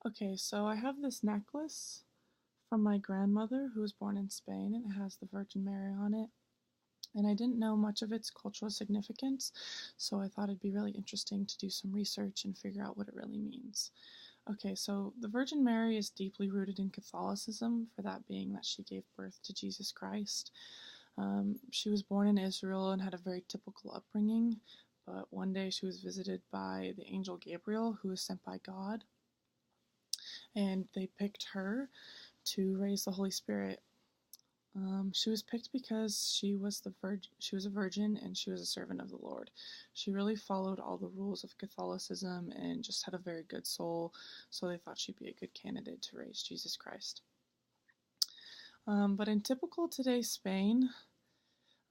Okay, so I have this necklace from my grandmother who was born in Spain, and it has the Virgin Mary on it. And I didn't know much of its cultural significance, so I thought it'd be really interesting to do some research and figure out what it really means. Okay, so the Virgin Mary is deeply rooted in Catholicism, for that being that she gave birth to Jesus Christ. She was born in Israel and had a very typical upbringing, but one day she was visited by the angel Gabriel, who was sent by God, and they picked her to raise the Holy Spirit. She was picked because she was a virgin and she was a servant of the Lord. She really followed all the rules of Catholicism and just had a very good soul, so they thought she'd be a good candidate to raise Jesus Christ. But in typical today's Spain,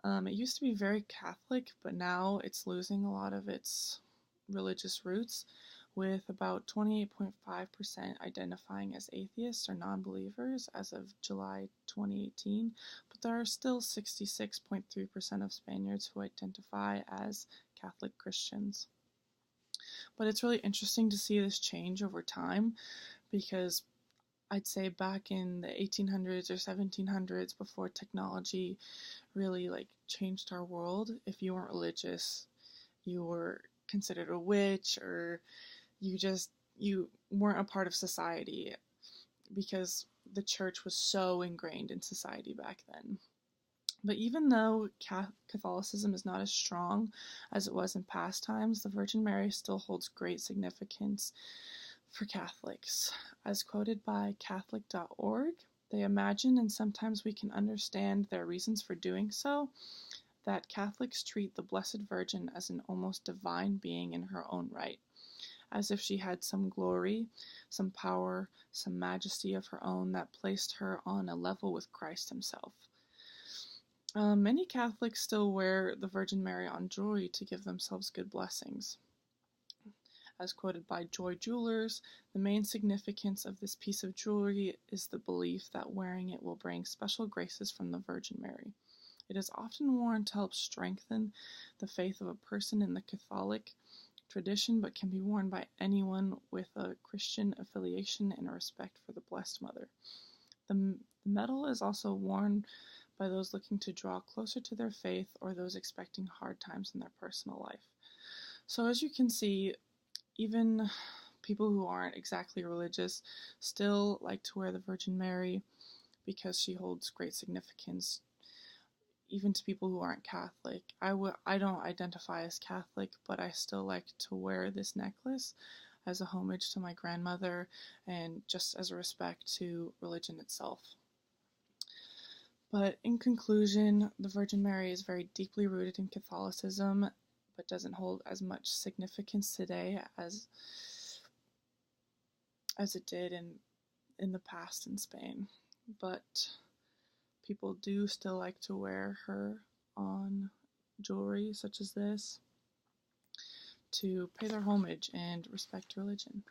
it used to be very Catholic, but now it's losing a lot of its religious roots, with about 28.5% identifying as atheists or non believers as of July 2018, but there are still 66.3% of Spaniards who identify as Catholic Christians. But it's really interesting to see this change over time because I'd say back in the 1800s or 1700s, before technology really changed our world, if you weren't religious, you were considered a witch, or you weren't a part of society because the church was so ingrained in society back then. But even though Catholicism is not as strong as it was in past times, the Virgin Mary still holds great significance for Catholics. As quoted by Catholic.org, they imagine, and sometimes we can understand their reasons for doing so, that Catholics treat the Blessed Virgin as an almost divine being in her own right, as if she had some glory, some power, some majesty of her own that placed her on a level with Christ himself. Many Catholics still wear the Virgin Mary on jewelry to give themselves good blessings. As quoted by Joy Jewelers, the main significance of this piece of jewelry is the belief that wearing it will bring special graces from the Virgin Mary. It is often worn to help strengthen the faith of a person in the Catholic tradition, but can be worn by anyone with a Christian affiliation and a respect for the Blessed Mother. The medal is also worn by those looking to draw closer to their faith or those expecting hard times in their personal life. So as you can see, even people who aren't exactly religious still like to wear the Virgin Mary because she holds great significance, even to people who aren't Catholic. I don't identify as Catholic, but I still like to wear this necklace as a homage to my grandmother and just as a respect to religion itself. But in conclusion, the Virgin Mary is very deeply rooted in Catholicism, but doesn't hold as much significance today as it did in the past in Spain. But people do still like to wear her on jewelry such as this to pay their homage and respect religion.